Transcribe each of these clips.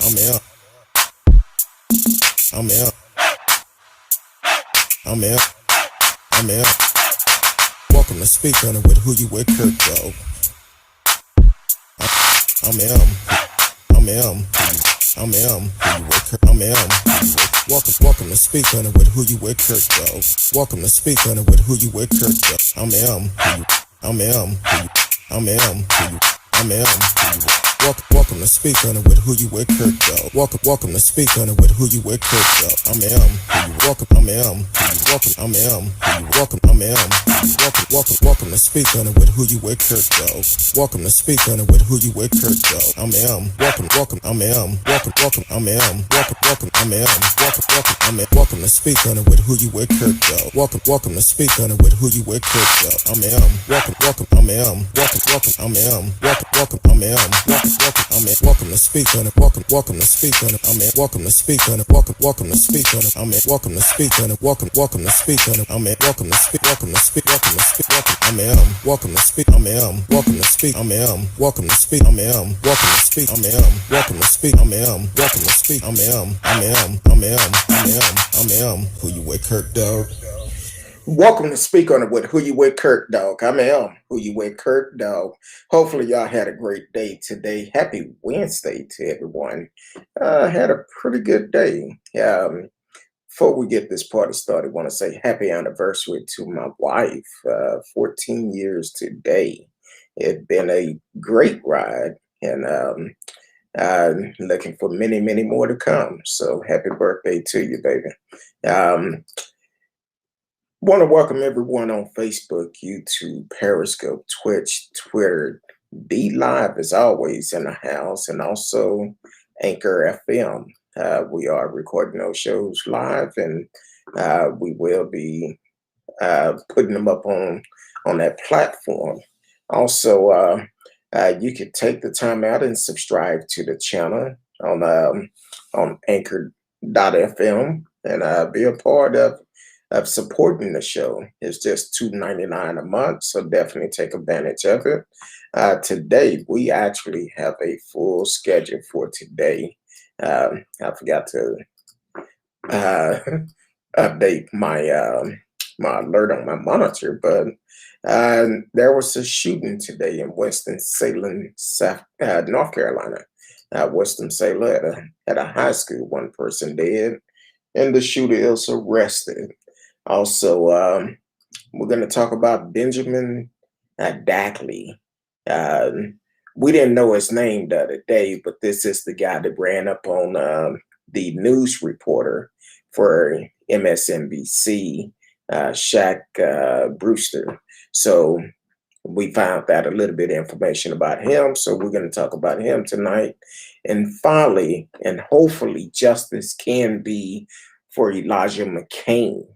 I'm out. I'm out. I'm out. I'm out. Welcome to Speak On It with Who You With, Kurt, though. I'm M. I'm M. I'm M. Who You With, Kurt. I'm M. Welcome to Speak On It with Who You With, Kurt, though. Welcome to Speak On It with Who You With, Kurt, though. I'm M. I'm M. I'm M. I'm M. Welcome to Speak On It with Who You With, Kurt, though. Welcome to Speak On It with Who You With, Kurt, though. I'm M. Welcome. I'm M. Welcome. I'm M. Welcome. I'm M. Welcome to Speak On It with Who You With, Kurt, though. Welcome to Speak On It with Who You With, Kurt, though. I'm M. Welcome. I'm M. Welcome. I'm M. Welcome. I'm M. I'm M. Welcome to Speak On It with Who You With, Kurt, though. Welcome to Speak On It with Who You With, Kurt, though. I'm M. Welcome. I'm M. Welcome. I'm M. Welcome. I'm M. Welcome to Speak On It. Welcome to Speak On It. I'm in. Welcome to Speak On It. Welcome to Speak On it. I'm in. Welcome to Speak On It. Welcome to Speak On it. I'm in. Welcome to Speak. Welcome to Speak. I'm in. Welcome to Speak. I'm in. Welcome to Speak. I'm in. Welcome to Speak. I'm in. Welcome to Speak. I'm in. Welcome to Speak. I'm in. Welcome to Speak. I'm in. I'm in. Who You With, Kurt, dog? Welcome to Speak On It with Who You With, Kurt, dog. I'm Who You With, Kurt, dog. Hopefully y'all had a great day today. Happy Wednesday to everyone. Had a pretty good day. Before we get this party started, I want to say happy anniversary to my wife. 14 years today. It's been a great ride, and I'm looking for many, many more to come. So happy birthday to you, baby. Want to welcome everyone on Facebook, YouTube, Periscope, Twitch, Twitter, D Live as always in the house, and also Anchor FM. We are recording those shows live, and we will be putting them up on that platform. Also, you could take the time out and subscribe to the channel on Anchor.fm and be a part of supporting the show. It's just $2.99 a month, so definitely take advantage of it. Today, we actually have a full schedule for today. I forgot to update my my alert on my monitor, but there was a shooting today in Winston-Salem, North Carolina. Winston-Salem at a high school. One person dead, and the shooter is arrested. Also, we're going to talk about Benjamin Dagley. We didn't know his name the other day, but this is the guy that ran up on the news reporter for MSNBC, Shaq Brewster. So we found out a little bit of information about him. So we're going to talk about him tonight. And finally, and hopefully justice can be for Elijah McClain.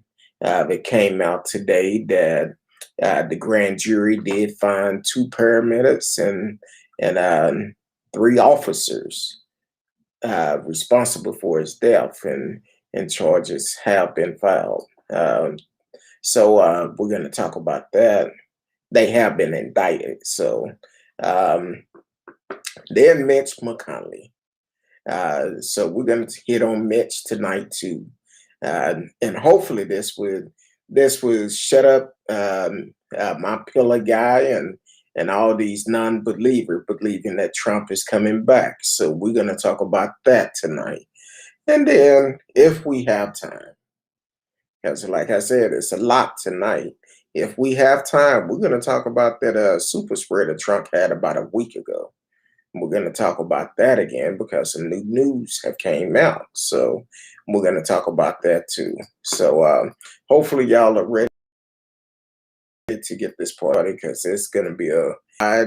That came out today that the grand jury did find 2 paramedics and 3 officers responsible for his death, and charges have been filed. So we're going to talk about that. They have been indicted. So then Mitch McConnell. So we're going to hit on Mitch tonight too. And hopefully this would shut up my pillar guy and all these non-believers believing that Trump is coming back. So we're going to talk about that tonight. And then if we have time, because like I said, it's a lot tonight. If we have time, we're going to talk about that super spreader Trump had about a week ago. We're going to talk about that again because some new news have came out. So we're going to talk about that too. So hopefully y'all are ready to get this party, because it's going to be I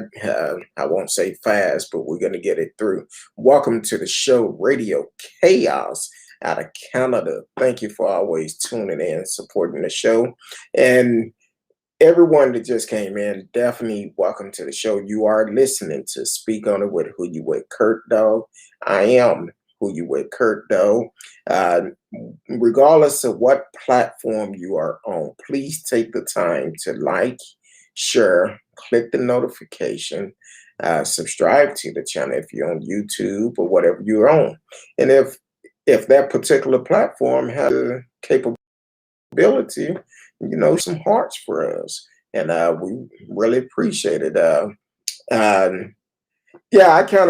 won't say fast, but we're going to get it through. Welcome to the show, Radio Chaos out of Canada. Thank you for always tuning in, supporting the show. And everyone that just came in, definitely welcome to the show. You are listening to Speak On It with Who You With, Kurt, dog. I am Who You With, Kurt, dog. Regardless of what platform you are on, please take the time to like, share, click the notification, subscribe to the channel if you're on YouTube or whatever you're on. And if that particular platform has the capability, some hearts for us. And we really appreciate it. Um, yeah, I kind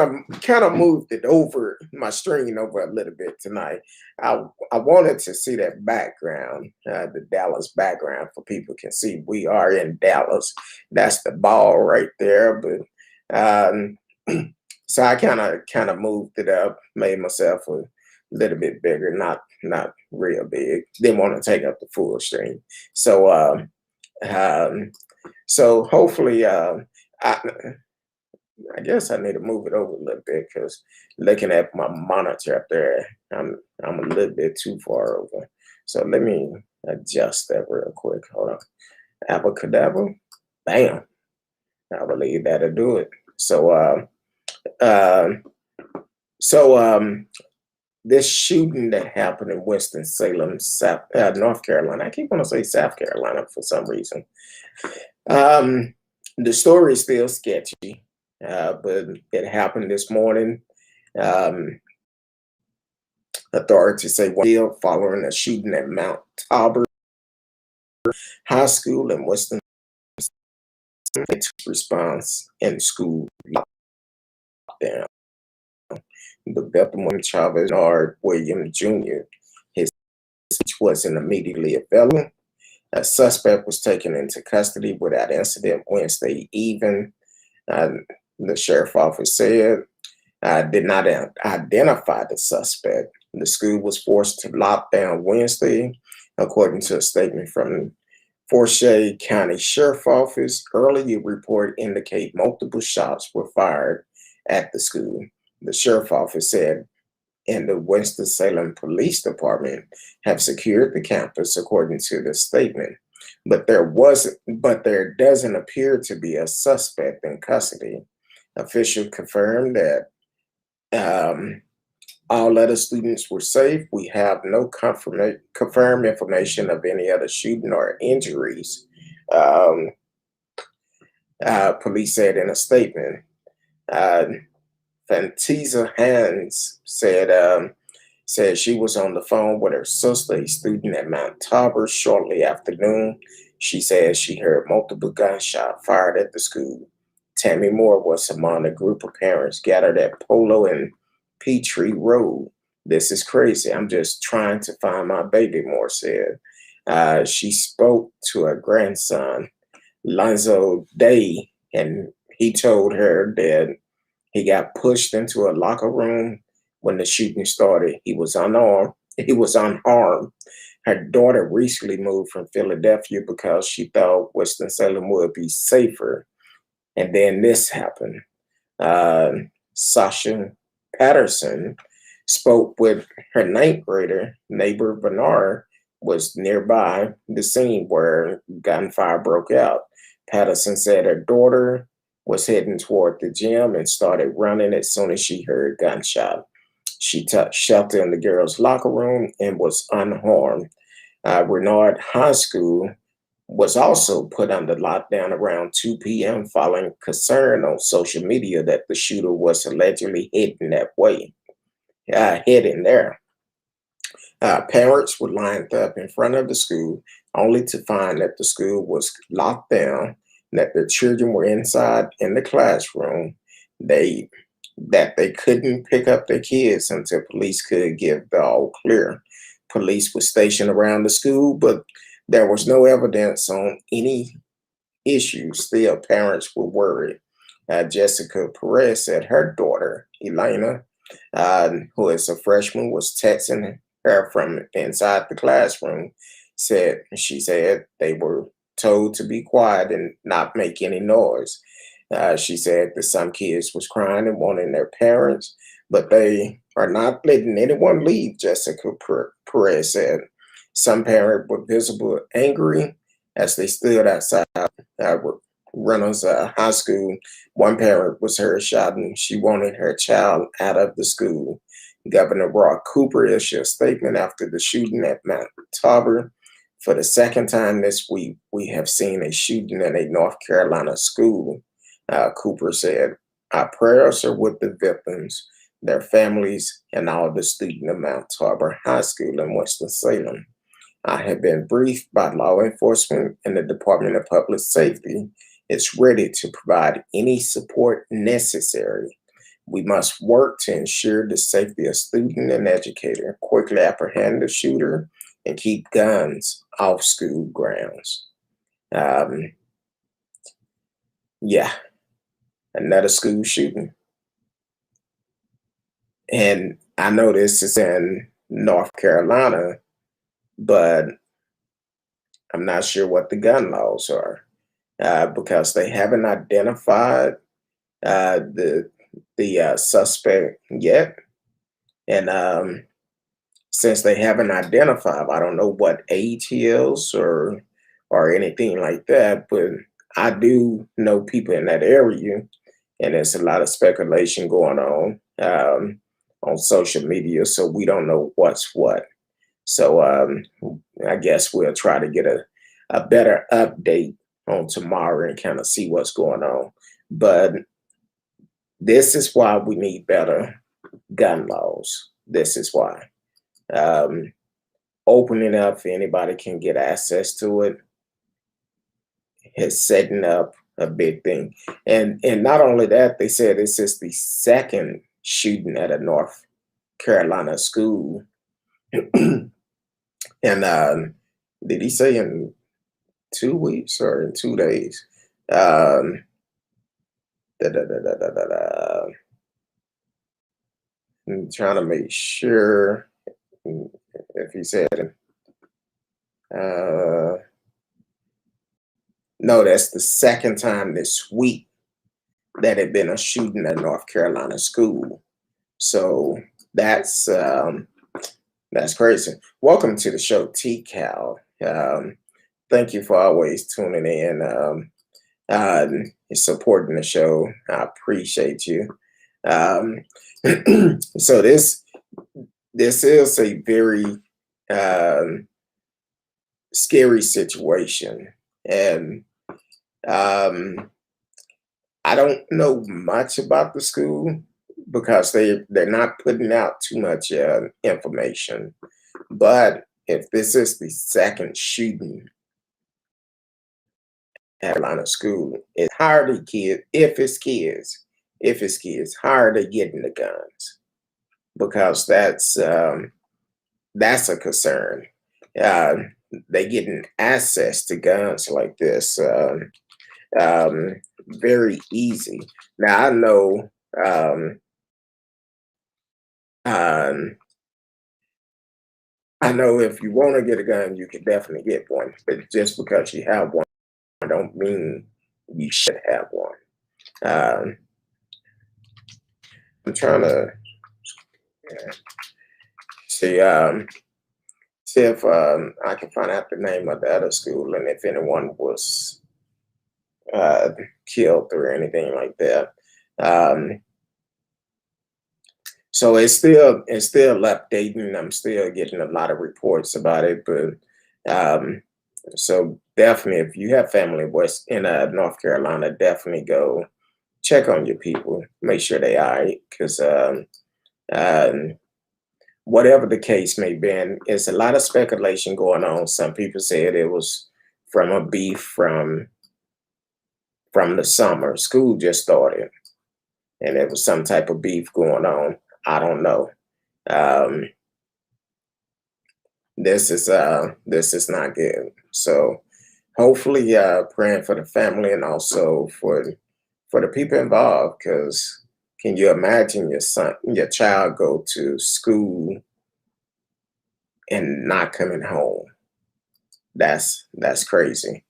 of moved it over my screen over a little bit tonight. I wanted to see that background, the Dallas background, for people can see we are in Dallas. That's the ball right there. But so I kind of moved it up, made myself a little bit bigger, not real big. Didn't want to take up the full screen. So um, so hopefully I, I guess I need to move it over a little bit because looking at my monitor up there, I'm a little bit too far over. So let me adjust that real quick. Hold on. Abracadabra. Bam. I believe that'll do it. So this shooting that happened in Winston-Salem, North Carolina. I keep want to say South Carolina for some reason. The story is still sketchy. But it happened this morning. Authorities say one following a shooting at Mount Tabor High School in Western response in school lockdown. The Bethlehem Chavez Nard William Jr. His speech wasn't immediately available. A suspect was taken into custody without incident Wednesday evening. The sheriff office said did not identify the suspect. The school was forced to lock down Wednesday, according to a statement from Forsyth County Sheriff Office. Earlier report indicate multiple shots were fired at the school. The sheriff office said, and the Winston-Salem Police Department have secured the campus, according to the statement. But there doesn't appear to be a suspect in custody. Officials confirmed that all other students were safe. We have no confirmed information of any other shooting or injuries, police said in a statement. Fantiza Hans said she was on the phone with her sister, a student at Mount Tabor, shortly after noon. She said she heard multiple gunshots fired at the school. Tammy Moore was among a group of parents gathered at Polo and Petrie Road. This is crazy. I'm just trying to find my baby, Moore said. She spoke to her grandson, Lonzo Day, and he told her that he got pushed into a locker room when the shooting started. He was unarmed. Her daughter recently moved from Philadelphia because she thought Winston-Salem would be safer. And then this happened. Sasha Patterson spoke with her ninth grader. Neighbor Bernard was nearby the scene where gunfire broke out. Patterson said her daughter was heading toward the gym and started running as soon as she heard gunshot. She took shelter in the girls' locker room and was unharmed. Renard High School was also put under lockdown around 2 p.m. following concern on social media that the shooter was allegedly heading that way, heading there. Parents were lined up in front of the school only to find that the school was locked down, that the children were inside in the classroom. That they couldn't pick up their kids until police could give the all clear. Police were stationed around the school, but there was no evidence on any issues. Still, parents were worried. Jessica Perez said her daughter, Elena, who is a freshman, was texting her from inside the classroom. She said they were told to be quiet and not make any noise. She said that some kids was crying and wanting their parents, but they are not letting anyone leave, Jessica Perez said. Some parents were visibly angry as they stood outside Reynolds High School. One parent was heard shouting she wanted her child out of the school. Governor Roy Cooper issued a statement after the shooting at Mount Tabor. For the second time this week, we have seen a shooting in a North Carolina school, Cooper said. Our prayers are with the victims, their families, and all the students of Mount Tabor High School in Winston-Salem. I have been briefed by law enforcement and the Department of Public Safety. It's ready to provide any support necessary. We must work to ensure the safety of student and educator, quickly apprehend the shooter, and keep guns off school grounds. Um, yeah, another school shooting. And I know this is in North Carolina, but I'm not sure what the gun laws are because they haven't identified the suspect yet. And since they haven't identified, I don't know what age he is or anything like that. But I do know people in that area, and there's a lot of speculation going on social media. So we don't know what's what. So I guess we'll try to get a better update on tomorrow and kind of see what's going on. But this is why we need better gun laws. This is why. Opening up for anybody can get access to it is setting up a big thing. And not only that, they said this is the second shooting at a North Carolina school. And did he say in 2 weeks or in 2 days? I'm trying to make sure if he said no, that's the second time this week that had been a shooting at North Carolina school. So that's crazy. Welcome to the show, T-Cal. Thank you for always tuning in and supporting the show. I appreciate you. So this is a very scary situation, and I don't know much about the school because they're not putting out too much information. But if this is the second shooting at Carolina school, it's hard to get if it's kids, hard to get in the guns because that's a concern. They getting access to guns like this very easy. Now I know I know if you want to get a gun, you can definitely get one. But just because you have one, don't mean you should have one. I'm trying to see see if I can find out the name of the other school and if anyone was killed or anything like that. So it's still updating. I'm still getting a lot of reports about it, but so definitely, if you have family in North Carolina, definitely go check on your people. Make sure they are right, because whatever the case may be, and it's a lot of speculation going on. Some people said it was from a beef from the summer. School just started, and there was some type of beef going on. I don't know. This is not good. So hopefully, praying for the family and also for the people involved. Because can you imagine your child go to school and not coming home? That's crazy.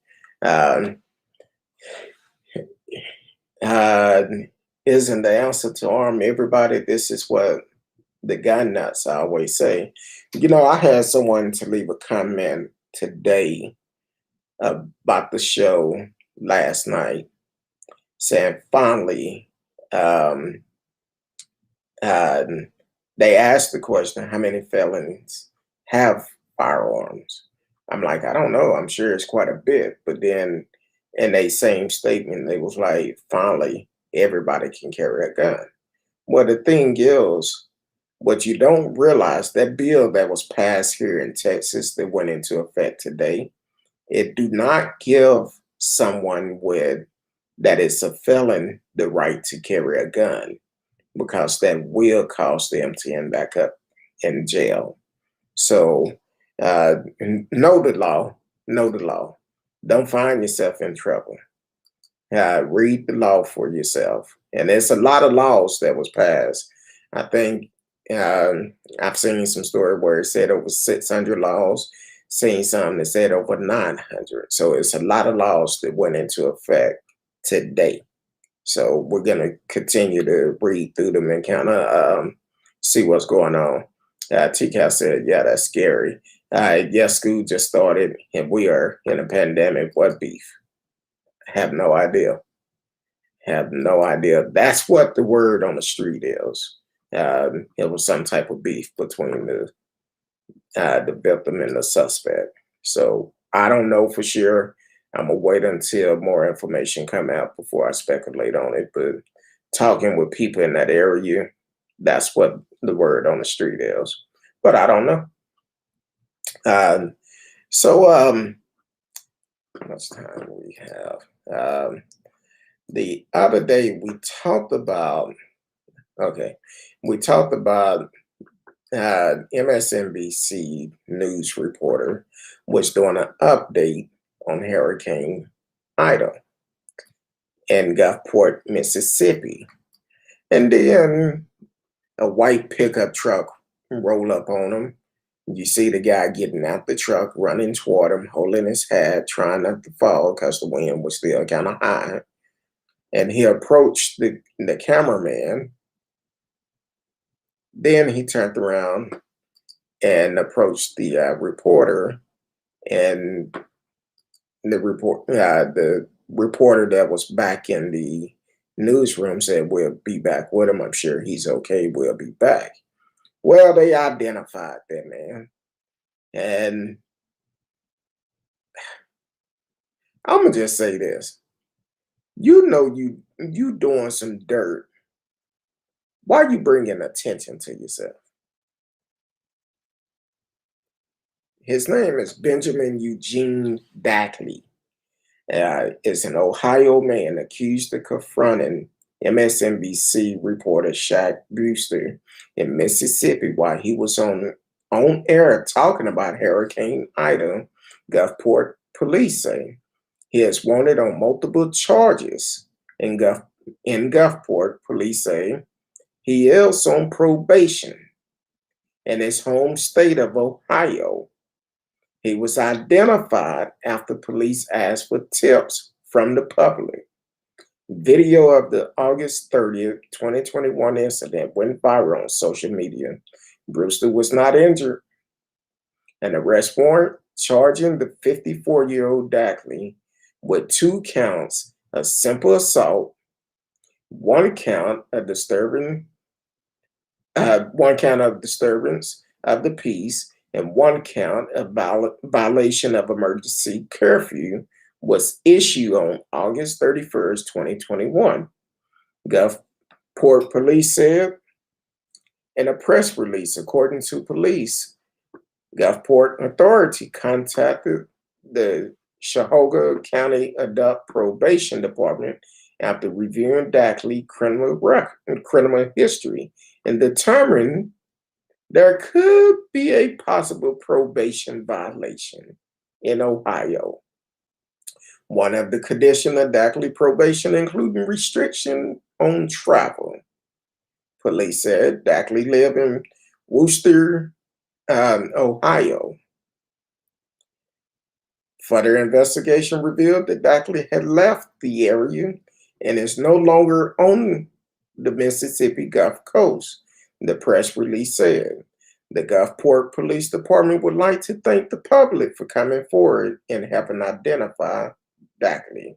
Isn't the answer to arm everybody? This is what the gun nuts always say. I had someone to leave a comment today about the show last night, saying finally, they asked the question, how many felons have firearms? I'm like, I don't know. I'm sure it's quite a bit. But then in a same statement, they was like, finally, everybody can carry a gun. Well, the thing is, what you don't realize, that bill that was passed here in Texas that went into effect today, it do not give someone with that is a felon the right to carry a gun, because that will cause them to end back up in jail. So know the law, know the law. Don't find yourself in trouble. Read the law for yourself. And there's a lot of laws that was passed. I think I've seen some story where it said over 600 laws, seen some that said over 900. So it's a lot of laws that went into effect today. So we're going to continue to read through them and kind of see what's going on. TCAL said, yeah, that's scary. Yes, school just started and we are in a pandemic. What beef? Have no idea. Have no idea. That's what the word on the street is. It was some type of beef between the victim and the suspect. So I don't know for sure. I'm gonna wait until more information come out before I speculate on it. But talking with people in that area, that's what the word on the street is. But I don't know. So how much time we have? The other day we talked about MSNBC news reporter was doing an update on Hurricane Ida in Gulfport, Mississippi. And then a white pickup truck roll up on him. You see the guy getting out the truck, running toward him, holding his hat, trying not to fall because the wind was still kind of high. And he approached the cameraman. Then he turned around and approached the reporter, and the reporter that was back in the newsroom said, "We'll be back with him. I'm sure he's okay. We'll be back." Well, they identified that man, and I'm gonna just say this: you doing some dirt. Why are you bringing attention to yourself? His name is Benjamin Eugene Dagley. Is an Ohio man accused of confronting MSNBC reporter Shaq Brewster in Mississippi while he was on air talking about Hurricane Ida. Gulfport police say he is wanted on multiple charges. In Gulfport, police say he is on probation in his home state of Ohio. He was identified after police asked for tips from the public. Video of the August 30th, 2021 incident went viral on social media. Brewster was not injured. An arrest warrant charging the 54-year-old Dagley with 2 counts of simple assault, 1 count of disturbance of the peace, and 1 count of violation of emergency curfew was issued on August 31st, 2021. Gulfport police said in a press release. According to police, Gulfport Authority contacted the Cuyahoga County Adult Probation Department after reviewing Dagley's criminal history and determined there could be a possible probation violation in Ohio. One of the conditions of Dagley probation including restriction on travel. Police said Dagley lived in Wooster, Ohio. Further investigation revealed that Dagley had left the area and is no longer on the Mississippi Gulf Coast. The press release said the Gulfport Police Department would like to thank the public for coming forward and helping identify Dagley.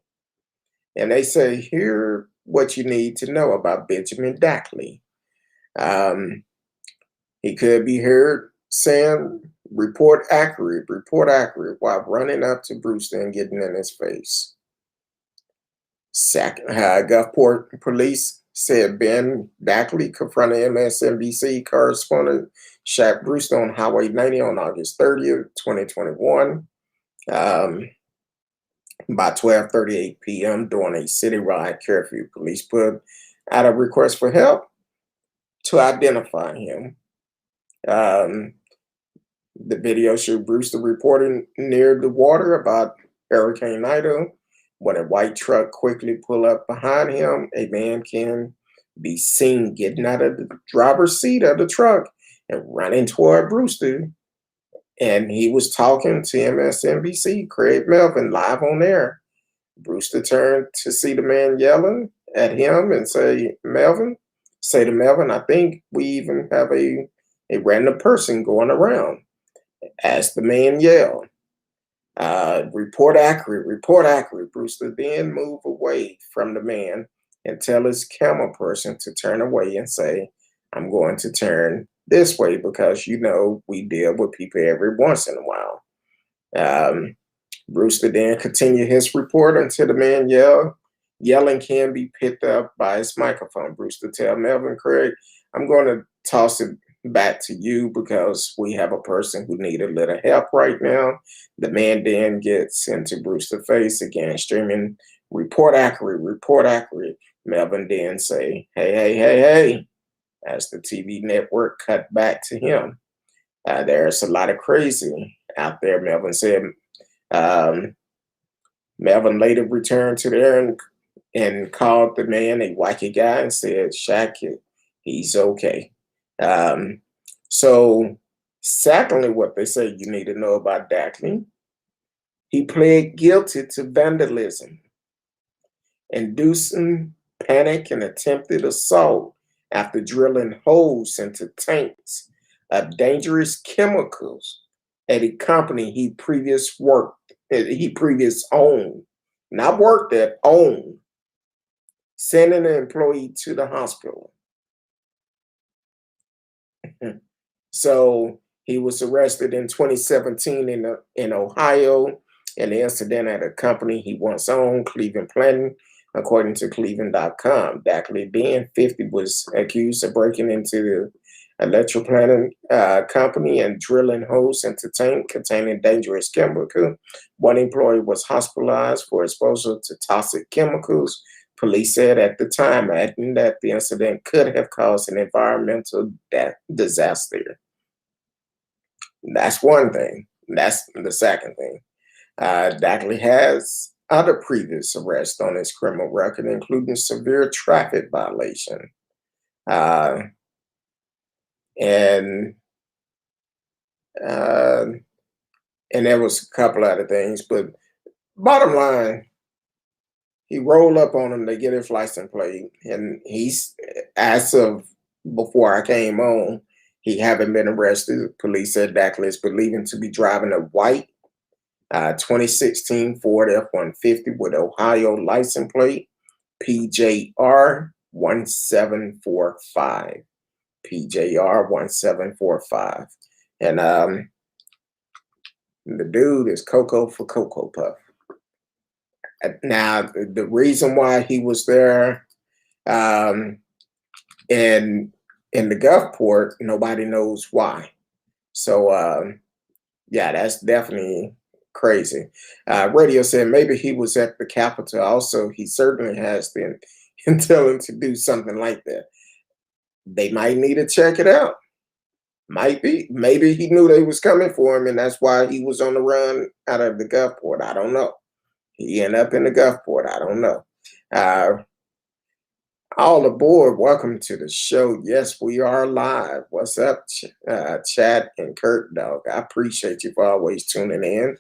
And they say, here what you need to know about Benjamin Dagley. He could be heard saying, report accurate, while running up to Brewster and getting in his face. Gulfport police said Ben Dagley confronted MSNBC correspondent Shaq Brewster on Highway 90 on August 30th, 2021. By 12:38 p.m. during a citywide curfew, police put out a request for help to identify him. Um, the video showed Brewster reporting near the water about Hurricane Ida. When a white truck quickly pulled up behind him, a man can be seen getting out of the driver's seat of the truck and running toward Brewster. And he was talking to MSNBC, Craig Melvin, live on air. Brewster turned to see the man yelling at him and say to Melvin, I think we even have a random person going around. As the man yelled, report accurate. Brewster then moved away from the man and tell his camera person to turn away and say, I'm going to turn this way because, we deal with people every once in a while. Brewster then continued his report until the man yelling can be picked up by his microphone. Brewster tell Melvin, Craig, I'm going to toss it back to you because we have a person who need a little help right now. The man then gets into Brewster's face again, screaming, report accurate. Melvin then say, hey, as the TV network cut back to him. There's a lot of crazy out there, Melvin said. Melvin later returned to there and called the man a wacky guy and said, Shaq, he's okay. So secondly, what they say you need to know about Dagley, he pled guilty to vandalism, inducing panic and attempted assault after drilling holes into tanks of dangerous chemicals at a company he previous owned, not worked at, owned, sending an employee to the hospital. So he was arrested in 2017 in Ohio in the incident at a company he once owned, Cleveland Planning, according to Cleveland.com. Dagley, being 50, was accused of breaking into the electroplanning company and drilling holes into tank containing dangerous chemical. One employee was hospitalized for exposure to toxic chemicals. Police said at the time, adding that the incident could have caused an environmental disaster. That's one thing. That's the second thing. Dagley has other previous arrests on his criminal record, including severe traffic violation. And there was a couple other things, but bottom line, he rolled up on him. They get his license plate, and he's, as of before I came on, he haven't been arrested. Police said Dagley is believed to be driving a white 2016 Ford F-150 with Ohio license plate PJR 1745. PJR 1745. And the dude is Coco for Cocoa Puff. Now, the reason why he was there in the Gulfport, nobody knows why. So, yeah, that's definitely crazy. Radio said maybe he was at the Capitol. Also, he certainly has the intel to do something like that. They might need to check it out. Might be. Maybe he knew they was coming for him, and that's why he was on the run out of the Gulfport. I don't know. He ended up in the Gulfport. I don't know. All aboard. Welcome to the show. Yes, we are live. What's up, Chad and Kurt Dog? I appreciate you for always tuning in.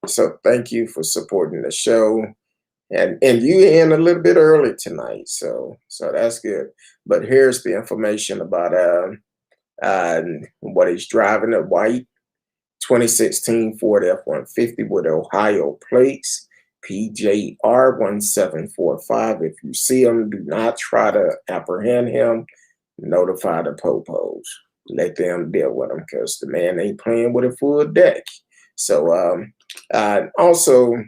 So thank you for supporting the show. And you in a little bit early tonight, so that's good. But here's the information about what he's driving: a white 2016 Ford F-150 with Ohio plates, PJR 1745. If you see him, do not try to apprehend him. Notify the popos. Let them deal with him because the man ain't playing with a full deck. So also.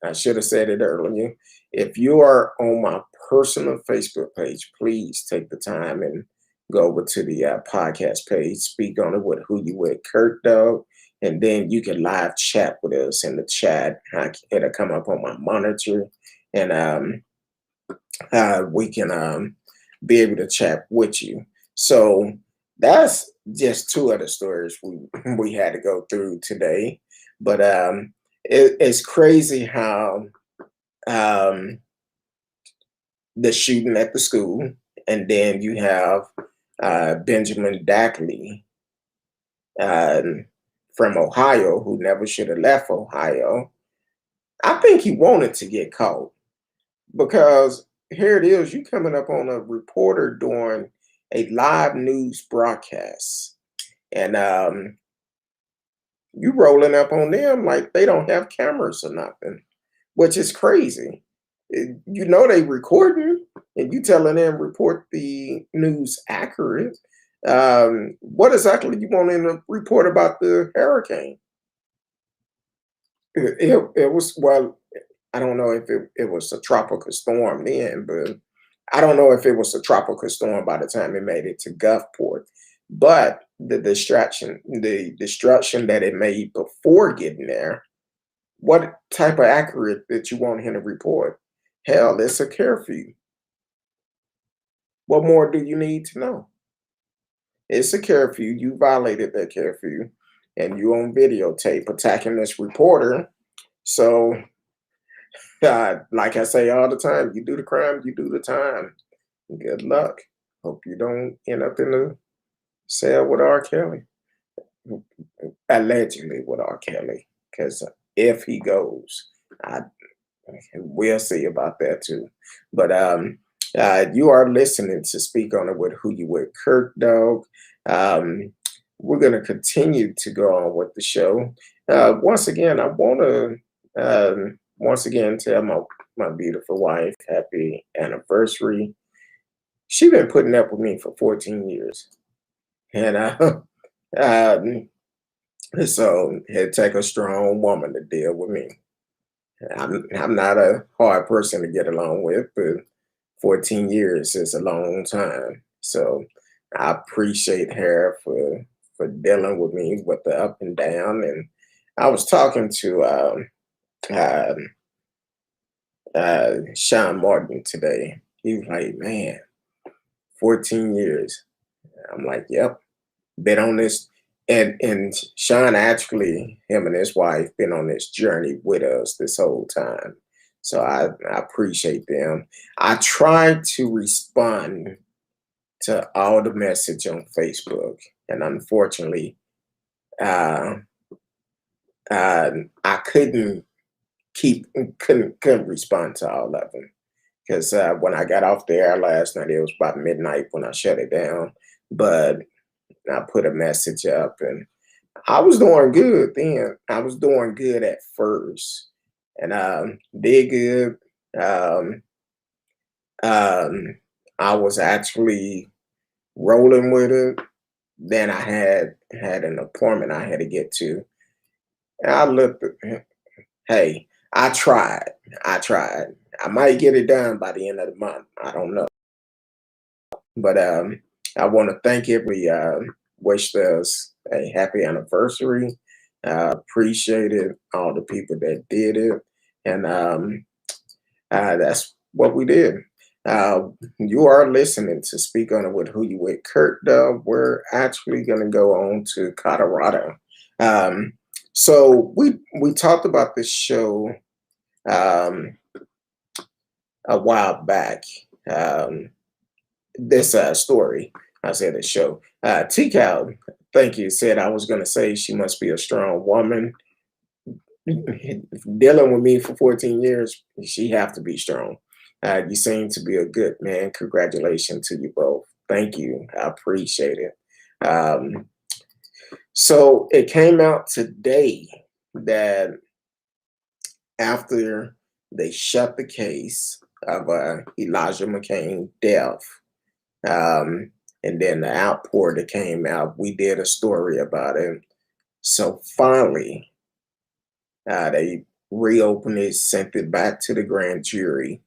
I should have said it earlier. If you are on my personal Facebook page, please take the time and go over to the podcast page, speak on it with who you with, Kurt Dog, and then you can live chat with us in the chat. It'll come up on my monitor, and we can be able to chat with you. So that's just two of the stories we had to go through today. But it's crazy how um, the shooting at the school, and then you have Benjamin Dagley from Ohio, who never should have left Ohio. I think he wanted to get caught because here it is, you coming up on a reporter doing a live news broadcast, and you rolling up on them like they don't have cameras or nothing, which is crazy. You know they recording, and you telling them report the news accurate. What exactly you want in to report about the hurricane? It was, well, I don't know if it was a tropical storm then, but I don't know if it was a tropical storm by the time it made it to Gulfport. But the destruction that it made before getting there, what type of accurate that you want him to report? Hell, it's a curfew. What more do you need to know? It's a curfew. You violated that curfew, and you on videotape attacking this reporter. So, like I say all the time, you do the crime, you do the time. Good luck. Hope you don't end up in the cell with R. Kelly, allegedly with R. Kelly, because if he goes, I we'll see about that too. But you are listening to Speak On It with Who You With, Kurt Dog. Um, we're going to continue to go on with the show. Once again, I want to once again tell my beautiful wife happy anniversary. She's been putting up with me for 14 years, and so it take a strong woman to deal with me. I'm not a hard person to get along with, but 14 years is a long time. So I appreciate her for dealing with me with the up and down. And I was talking to uh, Sean Martin today. He was like, "Man, 14 years." I'm like, "Yep, been on this." And Sean actually, him and his wife, been on this journey with us this whole time. So I appreciate them. I tried to respond to all the message on Facebook, and unfortunately, uh, I couldn't respond to all of them because when I got off the air last night, it was about midnight when I shut it down. But I put a message up, and I was doing good then. I was doing good at first, and did good. Um, um, I was actually rolling with it. Then I had an appointment I had to get to. And I looked at, hey, I tried. I tried. I might get it done by the end of the month. I don't know. But I want to thank every wish us a happy anniversary. Appreciated all the people that did it, and that's what we did. You are listening to Speak On It with Who You With, Kurt Dove. We're actually going to go on to Colorado. So we talked about this show um, a while back. This story, I said a show. T-Cal, thank you, said I was going to say she must be a strong woman. Dealing with me for 14 years, she have to be strong. You seem to be a good man. Congratulations to you both. Thank you. I appreciate it. So it came out today that after they shut the case of Elijah McClain death, and then the outpour that came out, we did a story about it. So finally, they reopened it, sent it back to the grand jury,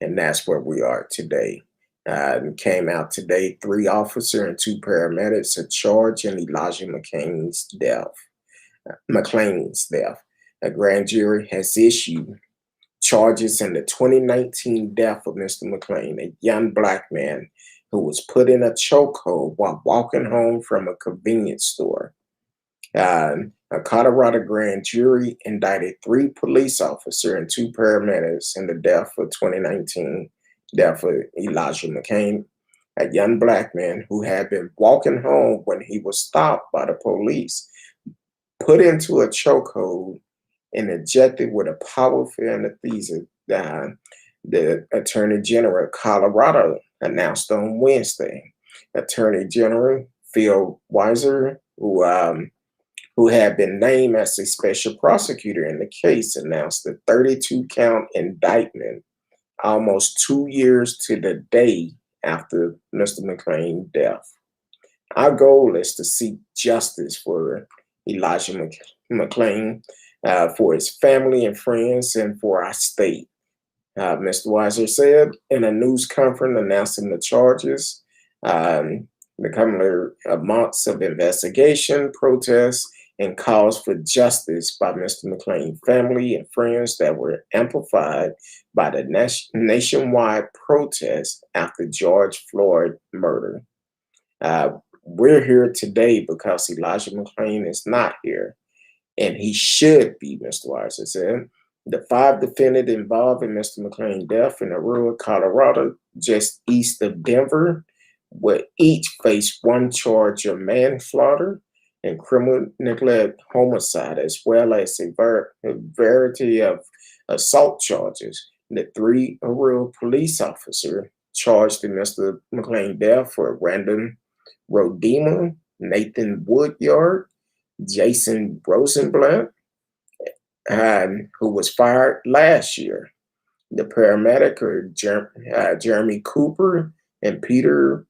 and that's where we are today. It came out today, 3 officers and 2 paramedics are charged in Elijah McClain's death. A grand jury has issued charges in the 2019 death of Mr. McClain, a young black man who was put in a chokehold while walking home from a convenience store. A Colorado grand jury indicted 3 police officers and 2 paramedics in the death of 2019 death of Elijah McClain, a young black man who had been walking home when he was stopped by the police, put into a chokehold, and injected with a powerful anesthesia. The Attorney General of Colorado announced on Wednesday. Attorney General Phil Weiser, who had been named as a special prosecutor in the case, announced the 32-count indictment almost 2 years to the day after Mr. McClain's death. Our goal is to seek justice for Elijah McClain, for his family and friends, and for our state, Mr. Weiser said in a news conference announcing the charges. The coming months of investigation, protests, and calls for justice by Mr. McClain's family and friends that were amplified by the nationwide protests after George Floyd murder. We're here today because Elijah McClain is not here, and he should be, Mr. Weiser said. The 5 defendants involved in Mr. McClain's death in rural Colorado, just east of Denver, will each face 1 charge of manslaughter and criminal neglect homicide, as well as a variety of assault charges. The 3 rural police officers charged in Mr. McClain's death were Randall Rodema, Nathan Woodyard, Jason Rosenblatt, who was fired last year. The paramedic are Jeremy Cooper and Peter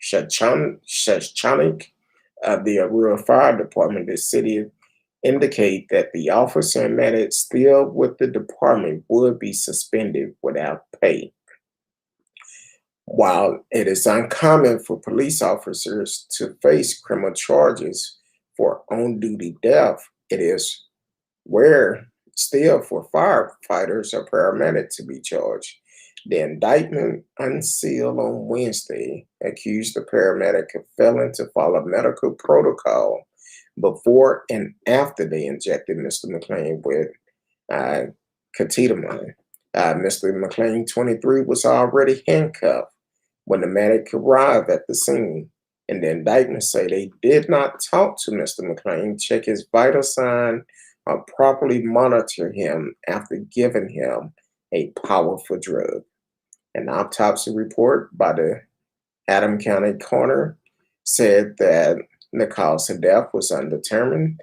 Shachonic of the Aurora Fire Department. The city indicate that the officer and medic still with the department would be suspended without pay. While it is uncommon for police officers to face criminal charges for on-duty death, it is rare still for firefighters or paramedics to be charged. The indictment, unsealed on Wednesday, accused the paramedic of failing to follow medical protocol before and after they injected Mr. McClain with ketamine. Mr. McClain, 23, was already handcuffed when the medic arrived at the scene. And the indictment say they did not talk to Mr. McClain, check his vital sign, or properly monitor him after giving him a powerful drug. An autopsy report by the Adams County coroner said that the cause of death was undetermined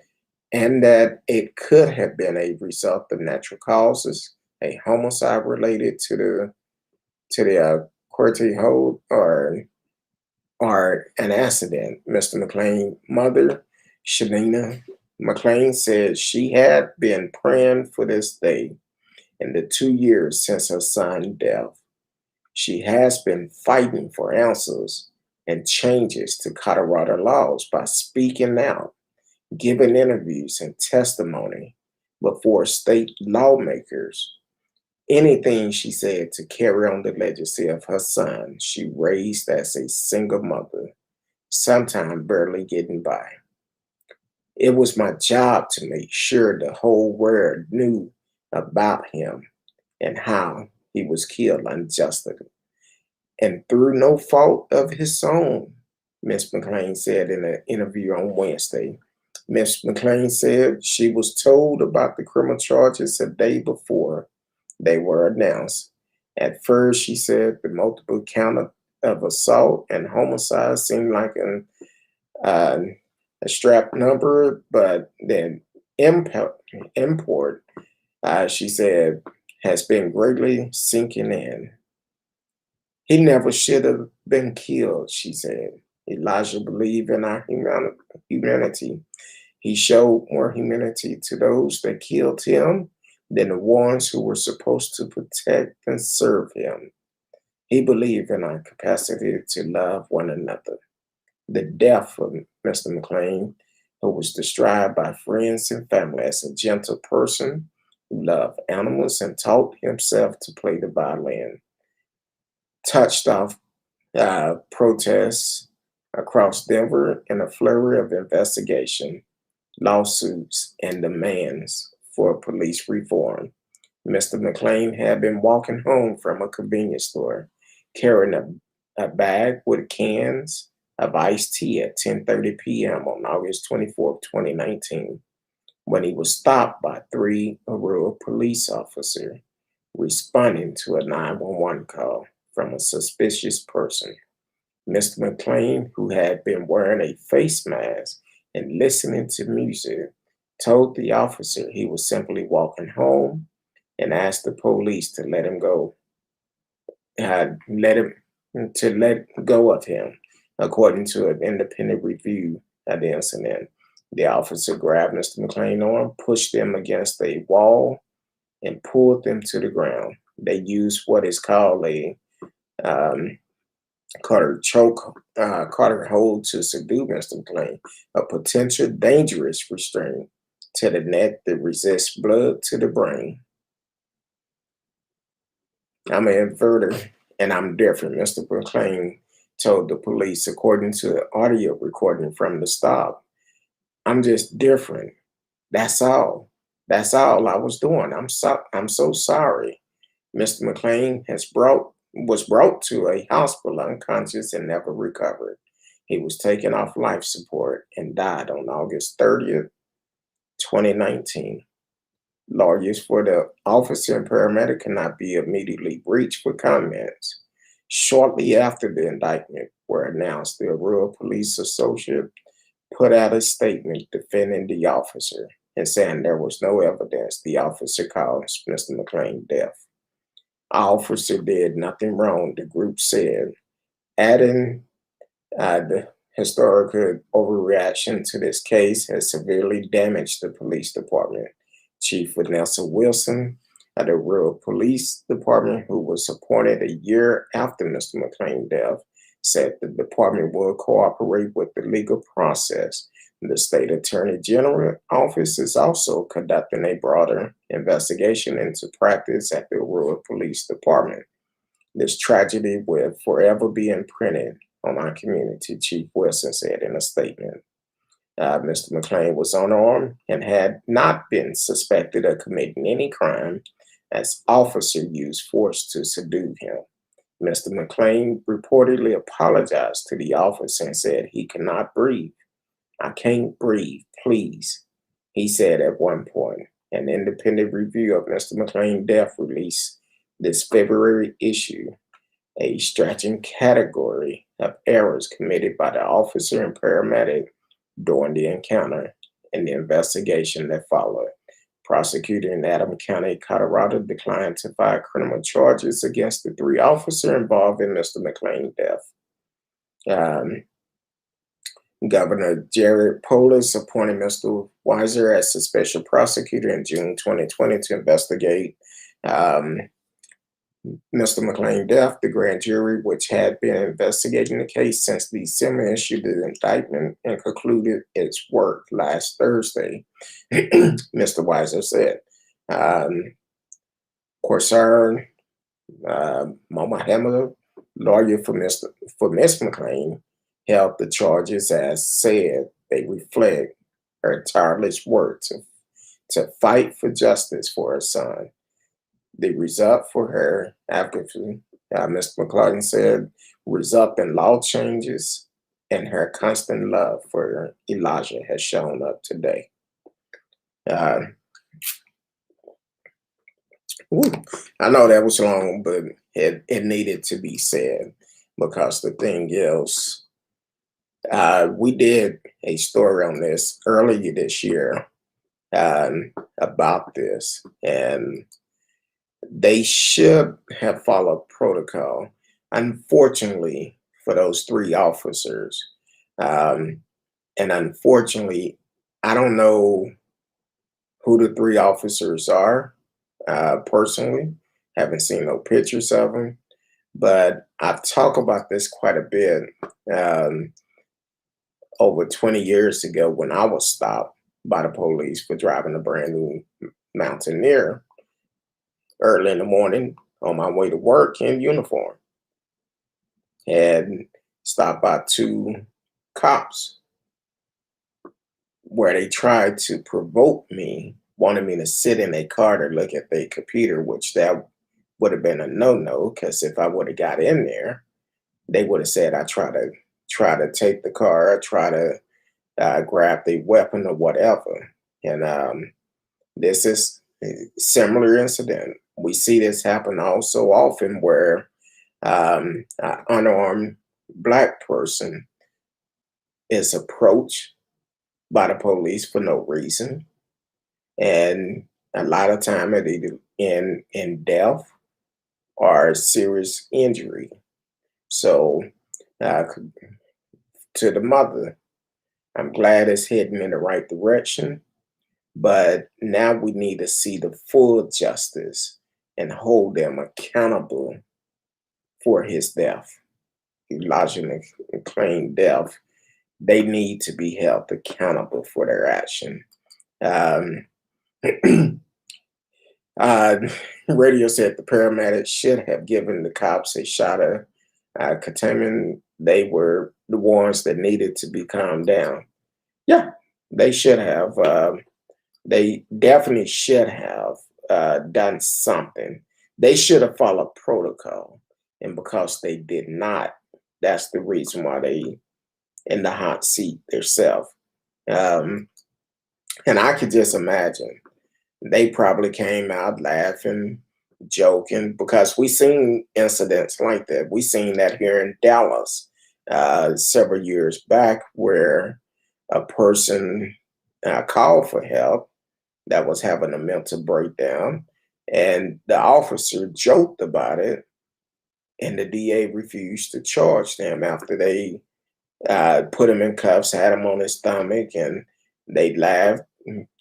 and that it could have been a result of natural causes, a homicide related to the Corte hold, or an accident. Mr. McClain's mother, Shanina McClain, said she had been praying for this day in the 2 years since her son's death. She has been fighting for answers and changes to Colorado laws by speaking out, giving interviews and testimony before state lawmakers. Anything, she said, to carry on the legacy of her son she raised as a single mother, sometimes barely getting by. It was my job to make sure the whole world knew about him and how he was killed unjustly, and through no fault of his own, Ms. McClain said in an interview on Wednesday. Ms. McClain said she was told about the criminal charges a day before they were announced. At first, she said the multiple count of assault and homicide seemed like a strapped number, but then import, she said, has been greatly sinking in. He never should have been killed, she said. Elijah believed in our humanity. He showed more humanity to those that killed him than the ones who were supposed to protect and serve him. He believed in our capacity to love one another. The death of Mr. McClain, who was described by friends and family as a gentle person who loved animals and taught himself to play the violin, touched off protests across Denver in a flurry of investigation, lawsuits, and demands for police reform. Mr. McClain had been walking home from a convenience store, carrying a bag with cans of iced tea at 10:30 p.m. on August 24th, 2019, when he was stopped by three Aurora police officers responding to a 911 call from a suspicious person. Mr. McClain, who had been wearing a face mask and listening to music, told the officer he was simply walking home and asked the police to let him go, let go of him, according to an independent review of the incident. The officer grabbed Mr. McClain's arm, pushed him against a wall, and pulled them to the ground. They used what is called a um, Carter hold to subdue Mr. McClain, a potential dangerous restraint to the neck that resists blood to the brain. I'm an inverter and I'm different, Mr. McClain told the police, according to the audio recording from the stop. I'm just different. That's all. That's all I was doing. I'm so sorry. Mr. McClain was brought to a hospital unconscious and never recovered. He was taken off life support and died on August 30th, 2019. Lawyers for the officer and paramedic cannot be immediately reached for comments. Shortly after the indictment were announced, the Aurora Police Associate put out a statement defending the officer and saying there was no evidence the officer caused Mr. McClain death. Our officer did nothing wrong, the group said, adding the historical overreaction to this case has severely damaged the police department. Chief Vanessa Wilson of the Rural Police Department, who was appointed a year after Mr. McClain's death, said the department will cooperate with the legal process. The state attorney general office is also conducting a broader investigation into practice at the Rural Police Department. This tragedy will forever be imprinted on our community, Chief Wilson said in a statement. Mr. McClain was unarmed and had not been suspected of committing any crime as officer used force to subdue him. Mr. McClain reportedly apologized to the officer and said he cannot breathe. I can't breathe, please, he said at one point. An independent review of Mr. McClain's death released this February issue, a stretching category of errors committed by the officer and paramedic during the encounter and the investigation that followed. Prosecutor in Adams County, Colorado, declined to file criminal charges against the three officers involved in Mr. McClain's death. Governor Jared Polis appointed Mr. Weiser as a special prosecutor in June 2020 to investigate Mr. McClain's death. The grand jury, which had been investigating the case since December, issued the indictment and concluded its work last Thursday, Mr. Weiser said. Corsar Mohammed, lawyer for Miss McClain, held the charges as said they reflect her tireless work to fight for justice for her son. The result for her advocacy, Mr. McClain said, result in law changes and her constant love for Elijah has shown up today. I know that was long, but it needed to be said because the thing is, we did a story on this earlier this year about this, and they should have followed protocol. Unfortunately, for those three officers, and unfortunately, I don't know who the three officers are personally. Haven't seen no pictures of them, but I talk about this quite a bit. Um, Over 20 years ago, when I was stopped by the police for driving a brand new Mountaineer early in the morning on my way to work in uniform, had stopped by two cops where they tried to provoke me, wanted me to sit in a car to look at their computer, which that would have been a no-no, because if I would have got in there, they would have said I try to take the car, or try to grab the weapon or whatever. And this is a similar incident. We see this happen also often where an unarmed black person is approached by the police for no reason, and a lot of time it either in death or serious injury. So, uh, to the mother, I'm glad it's heading in the right direction, but now we need to see the full justice and hold them accountable for his death. Elijah McClain death, they need to be held accountable for their action. Um, uh, Radio said the paramedics should have given the cops a shot of ketamine. They were the ones that needed to be calmed down. Yeah, they should have. They definitely should have done something. They should have followed protocol, and because they did not, that's the reason why they in the hot seat themselves. Um, and I could just imagine they probably came out laughing, joking, because we seen incidents like that. We seen that here in Dallas several years back, where a person called for help that was having a mental breakdown, and the officer joked about it, and the DA refused to charge them after they put him in cuffs, had him on his stomach, and they laughed,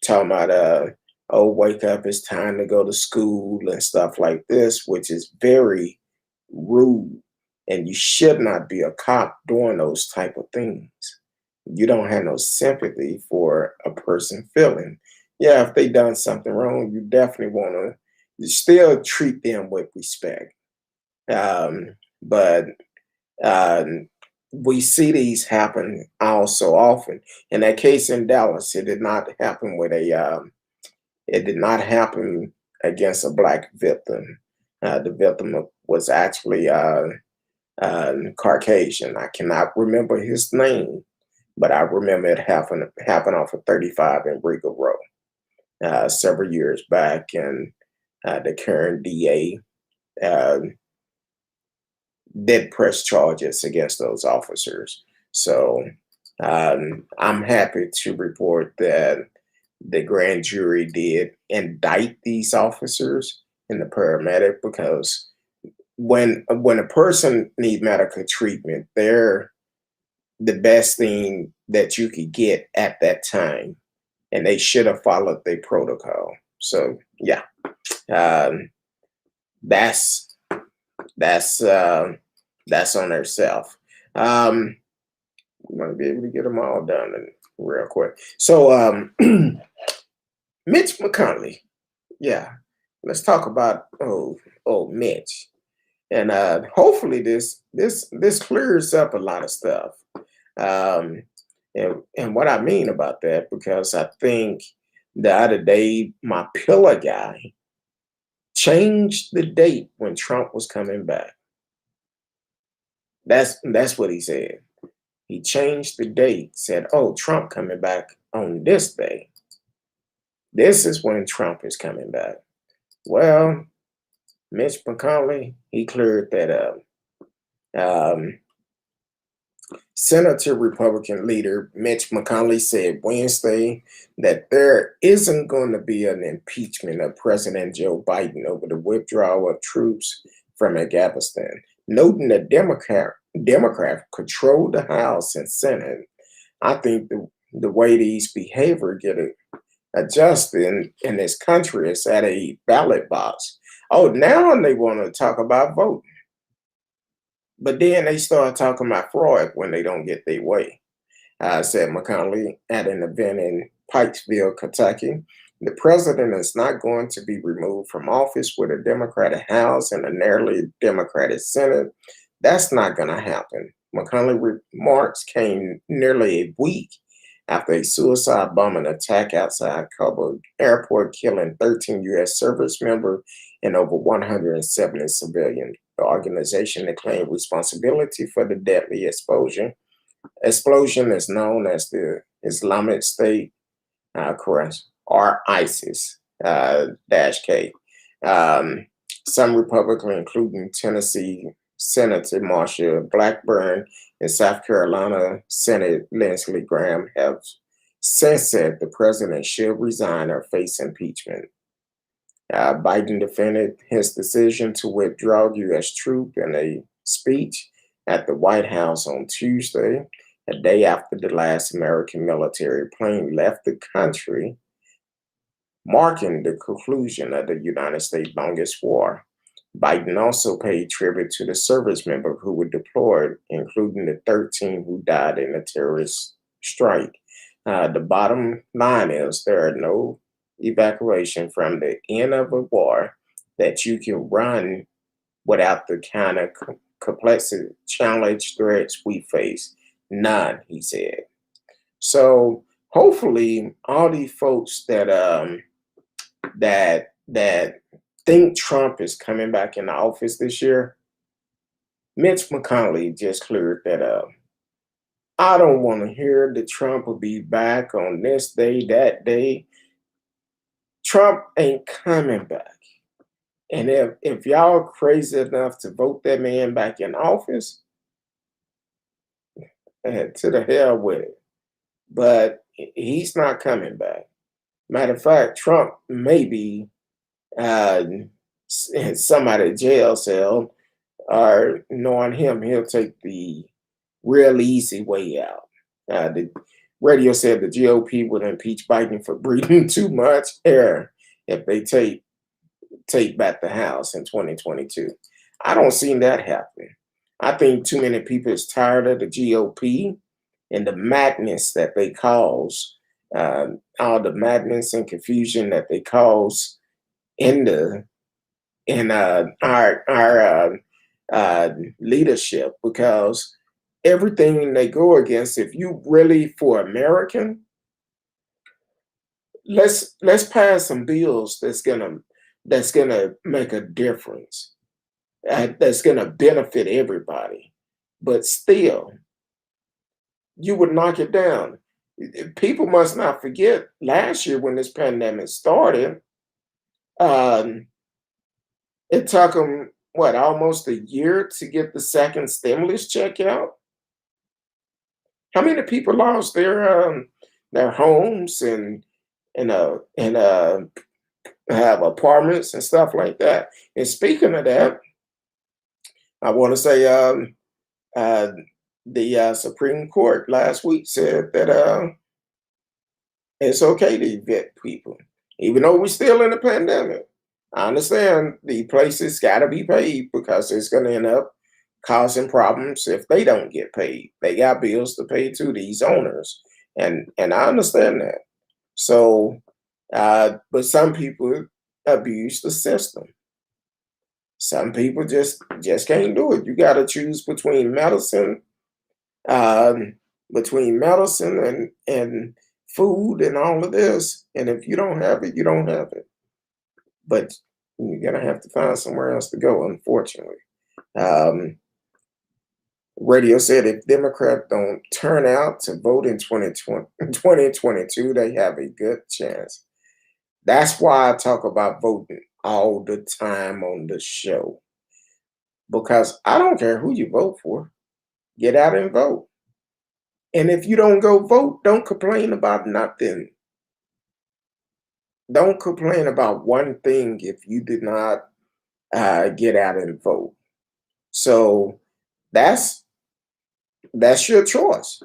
talking about, oh, wake up, it's time to go to school and stuff like this, which is very rude. And you should not be a cop doing those type of things. You don't have no sympathy for a person feeling. Yeah, if they done something wrong, you definitely want to still treat them with respect. But um, we see these happen all so often. In that case in Dallas, it did not happen with a. It did not happen against a black victim. The victim was actually Caucasian. I cannot remember his name, but I remember it happened off of 35 in Regal Road several years back, and the current DA uh, did press charges against those officers. So I'm happy to report that the grand jury did indict these officers and the paramedic, because when a person needs medical treatment, they're the best thing that you could get at that time, and they should have followed their protocol. So yeah, um, that's that's that's on herself. Um, we want to be able to get them all done and real quick. So Mitch McConnell, yeah, let's talk about Mitch, and hopefully this clears up a lot of stuff. Um, and what I mean about that, because I think the other day my pillar guy changed the date when Trump was coming back. That's what he said. He changed the date, said, "Oh, Trump coming back on this day. This is when Trump is coming back." Well, Mitch McConnell, he cleared that up. Um, Senator Republican leader Mitch McConnell said Wednesday that there isn't going to be an impeachment of President Joe Biden over the withdrawal of troops from Afghanistan, noting that Democrat controlled the House and Senate. I think the way these behavior get adjusted in this country is at a ballot box. Oh, now they want to talk about voting, but then they start talking about fraud when they don't get their way. Said McConnell at an event in Pikesville, Kentucky. The president is not going to be removed from office with a Democratic House and a narrowly Democratic Senate. That's not going to happen. McConnell remarks came nearly a week after a suicide bombing attack outside Kabul airport, killing 13 U.S. service members and over 170 civilians. The organization that claimed responsibility for the deadly explosion is known as the Islamic State, or ISIS dash K. Um, some Republicans, including Tennessee Senator Marsha Blackburn and South Carolina Senator Lindsey Graham, have since said the president should resign or face impeachment. Biden defended his decision to withdraw U.S. troops in a speech at the White House on Tuesday, a day after the last American military plane left the country, marking the conclusion of the United States' longest war. Biden also paid tribute to the service members who were deployed, including the 13 who died in a terrorist strike. The bottom line is there are no evacuation from the end of a war that you can run without the kind of complexity, challenge, threats we face. None, he said. So hopefully, all these folks that think Trump is coming back in the office this year, Mitch McConnell just cleared that up. I don't want to hear that Trump will be back on this day, that day. Trump ain't coming back. And if y'all crazy enough to vote that man back in office, to the hell with it. But he's not coming back. Matter of fact, Trump may be in somebody jail cell, or knowing him, he'll take the real easy way out. The radio said the GOP would impeach Biden for breathing too much air if they take back the House in 2022. I don't see that happening. I think too many people is tired of the GOP and the madness that they cause, all the madness and confusion that they cause in our leadership, because everything they go against, if you really for American, let's pass some bills that's gonna make a difference, that's gonna benefit everybody. But still, you would knock it down. People must not forget last year when this pandemic started, um, it took them what, almost a year to get the second stimulus check out. How many people lost their homes and have apartments and stuff like that? And speaking of that, I want to say uh, the Supreme Court last week said that it's okay to evict people, even though we're still in a pandemic. I understand the places got to be paid because it's going to end up causing problems if they don't get paid. They got bills to pay to these owners, and I understand that. So, but some people abuse the system. Some people just can't do it. You got to choose um, between medicine and food and all of this. And if you don't have it, you don't have it. But you're gonna have to find somewhere else to go, unfortunately. Um, Radio said if Democrats don't turn out to vote in 2022, they have a good chance. That's why I talk about voting all the time on the show. Because I don't care who you vote for, get out and vote. And if you don't go vote, don't complain about nothing. Don't complain about one thing if you did not get out and vote. So that's your choice.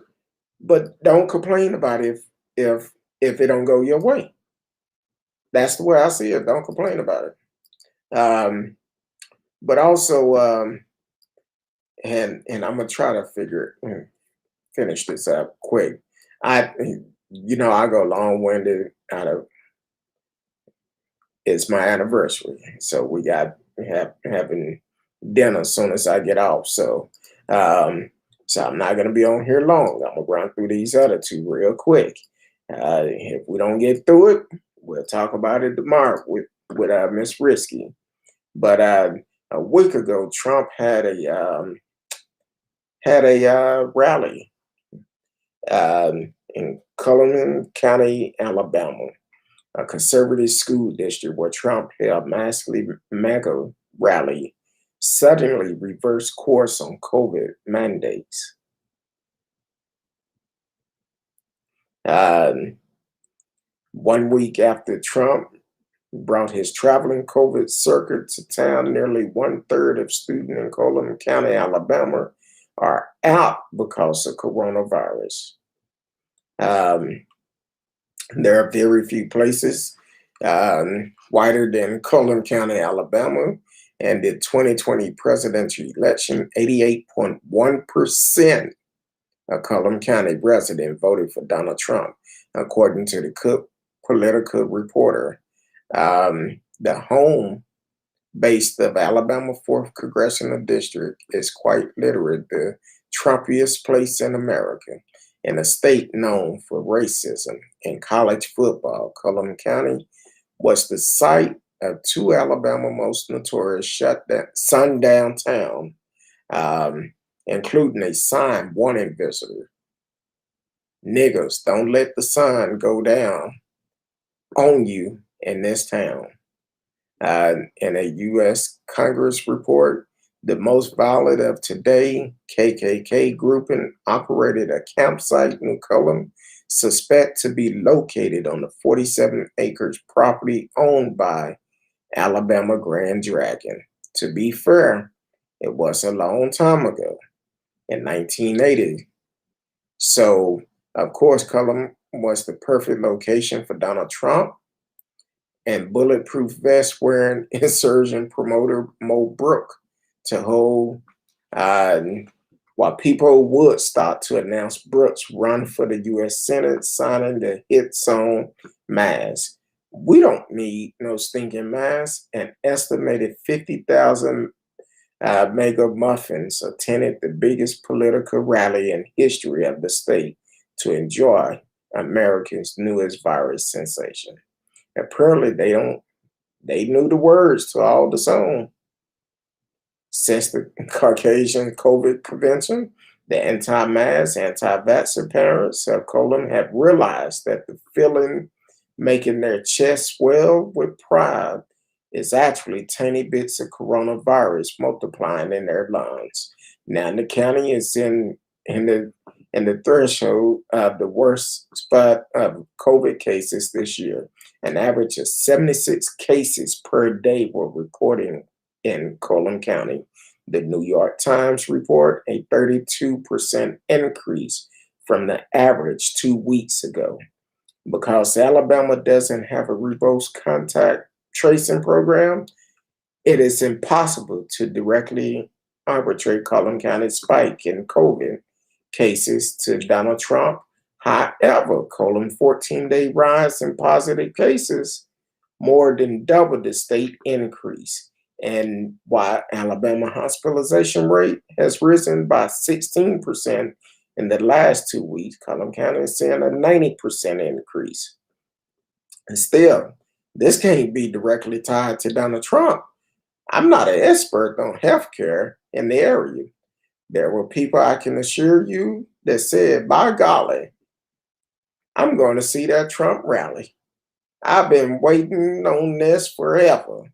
But don't complain about it if it don't go your way. That's the way I see it. Don't complain about it. But also, and I'm gonna try to finish this up quick. I I go long winded. Out of It's my anniversary, so having dinner as soon as I get off. Um, so I'm not gonna be on here long. I'm gonna run through these other two real quick. If we don't get through it, we'll talk about it tomorrow with Miss Risky. But a week ago, Trump had a rally in Cullinan County, Alabama, a conservative school district where Trump held massively mega rally, suddenly reversed course on COVID mandates. Um, 1 week after Trump brought his traveling COVID circuit to town, nearly 1/3 of students in Cullinan County, Alabama, are out because of coronavirus. Um, there are very few places wider than Cullinan County, Alabama, and the 2020 presidential election, 88.1% of Cullinan County residents voted for Donald Trump, according to the Cook Political Reporter. The home base of Alabama 4th Congressional District is quite literally the Trumpiest place in America. In a state known for racism in college football, Cullinan County was the site of two Alabama most notorious sundown town, including a sign warning visitor. Niggers, don't let the sun go down on you in this town. In a U.S. Congress report, the most violent of today, KKK grouping operated a campsite in Cullinan, suspect to be located on the 47 acres property owned by Alabama Grand Dragon. To be fair, it was a long time ago, in 1980. So, of course, Cullinan was the perfect location for Donald Trump and bulletproof vest wearing insurgent promoter Mo Brook to hold uh, while people would start to announce Brooks' run for the U.S. Senate, signing the hit song Mask. We don't need no stinking mask. An estimated 50,000 mega muffins attended the biggest political rally in history of the state to enjoy America's newest virus sensation. Apparently, they knew the words to all the song. Since the Caucasian COVID convention, the anti-mask, anti-vaxxer parents of Colin have realized that the feeling making their chest swell with pride is actually tiny bits of coronavirus multiplying in their lungs. Now, the county is in the threshold of the worst spot of COVID cases this year. An average of 76 cases per day were reported in Cullinan County. The New York Times report a 32% increase from the average 2 weeks ago. Because Alabama doesn't have a robust contact tracing program, it is impossible to directly arbitrate Cullinan County's spike in COVID cases to Donald Trump. However, Cullinan 14-day rise in positive cases more than double the state increase. And while Alabama hospitalization rate has risen by 16% in the last 2 weeks, Cullinan County is seeing a 90% increase. And still, this can't be directly tied to Donald Trump. I'm not an expert on healthcare in the area. There were people, I can assure you, that said, by golly, I'm going to see that Trump rally. I've been waiting on this forever.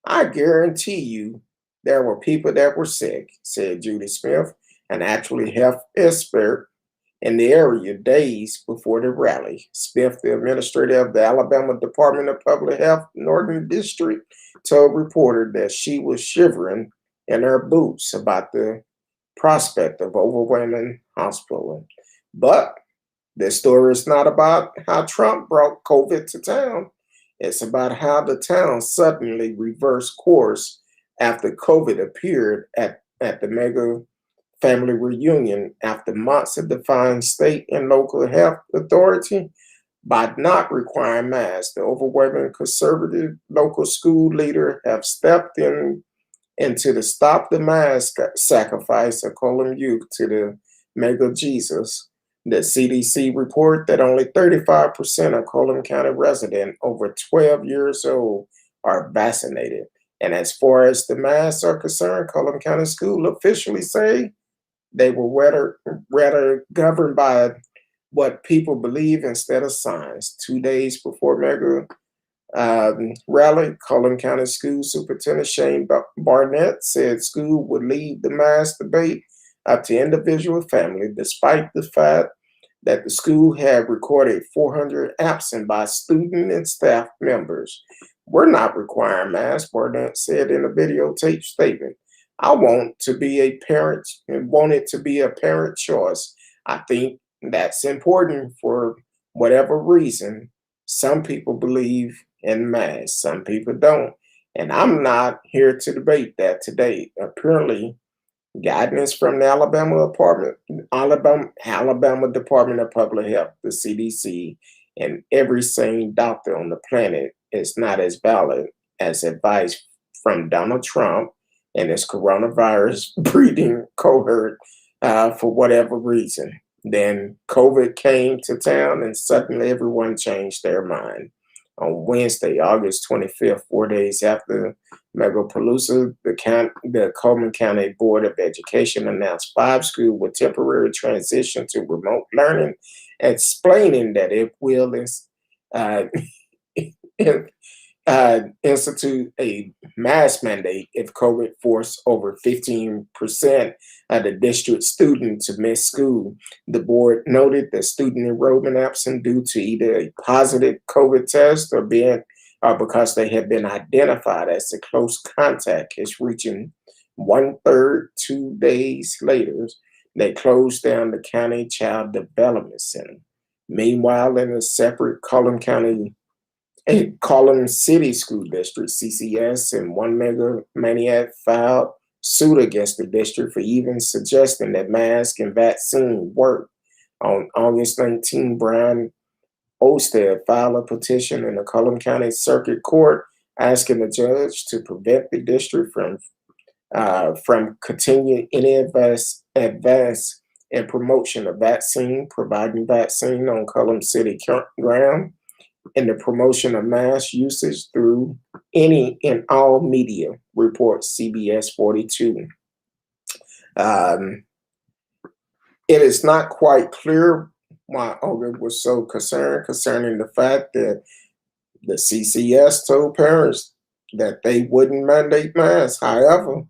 I guarantee you there were people that were sick, said Judy Smith, an actually health expert in the area days before the rally. Smith, the administrator of the Alabama Department of Public Health Northern District, told reporters that she was shivering in her boots about the prospect of overwhelming hospital. But this story is not about how Trump brought COVID to town. It's about how the town suddenly reversed course after COVID appeared at the mega family reunion after months of defying state and local health authority by not requiring masks. The overwhelming conservative local school leader have stepped in into the Stop the Mask sacrifice of Colum youth to the mega Jesus. The CDC report that only 35% of Colum County residents over 12 years old are vaccinated. And as far as the masks are concerned, Colum County School officially say they were rather governed by what people believe instead of science. 2 days before mega rally, Cullen County School Superintendent Shane Barnett said school would leave the mask debate up to individual family, despite the fact that the school had recorded 400 absent by student and staff members. We're not requiring masks, Barnett said in a videotape statement. I want to be a parent and want it to be a parent choice. I think that's important for whatever reason. Some people believe in masks, some people don't. And I'm not here to debate that today. Apparently, guidance from the Alabama Department of Public Health, the CDC, and every sane doctor on the planet is not as valid as advice from Donald Trump and his coronavirus breeding cohort for whatever reason. Then COVID came to town and suddenly everyone changed their mind. On Wednesday, August 25th, 4 days after Megapalooza, the Coleman County Board of Education announced 5 schools would temporarily transition to remote learning, explaining that it will uh, institute a mask mandate if COVID forced over 15% of the district students to miss school. The board noted that student enrollment absent due to either a positive COVID test or because they have been identified as a close contact is reaching 1/3 2 days later. They closed down the County Child Development Center. Meanwhile, in a separate Column City School District, CCS, and one mega maniac filed suit against the district for even suggesting that mask and vaccine work. On August 19, Brian Olstead filed a petition in the Cullum County Circuit Court asking the judge to prevent the district from continuing any advance in promotion of vaccine, providing vaccine on Cullum City ground, and the promotion of mass usage through any and all media, reports CBS 42. Um, it is not quite clear why Olga was so concerned concerning the fact that the CCS told parents that they wouldn't mandate masks. However,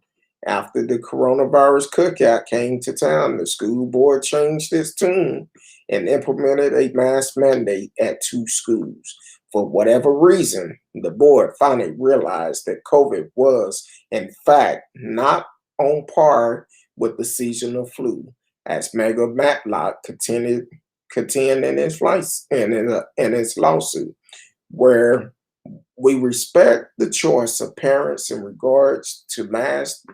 after the coronavirus cookout came to town, the school board changed its tune and implemented a mask mandate at 2 schools. For whatever reason, the board finally realized that COVID was, in fact, not on par with the seasonal flu, as Mega Matlock contend in its lawsuit, where we respect the choice of parents in regards to masks.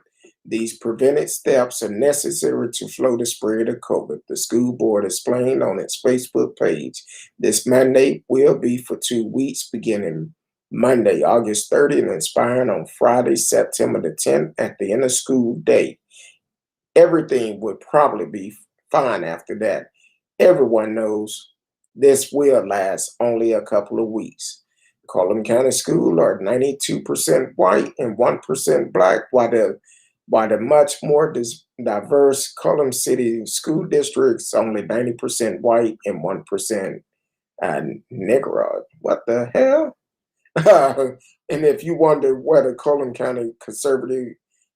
These preventive steps are necessary to slow the spread of COVID. The school board explained on its Facebook page. This mandate will be for 2 weeks, beginning Monday, August 30th, and expiring on Friday, September the 10th at the end of school day. Everything would probably be fine after that. Everyone knows this will last only a couple of weeks. Cullum County School are 92% white and 1% black, while the much more diverse Cullum City School Districts only 90% white and 1% Negro. What the hell? And if you wonder whether Cullum County conservative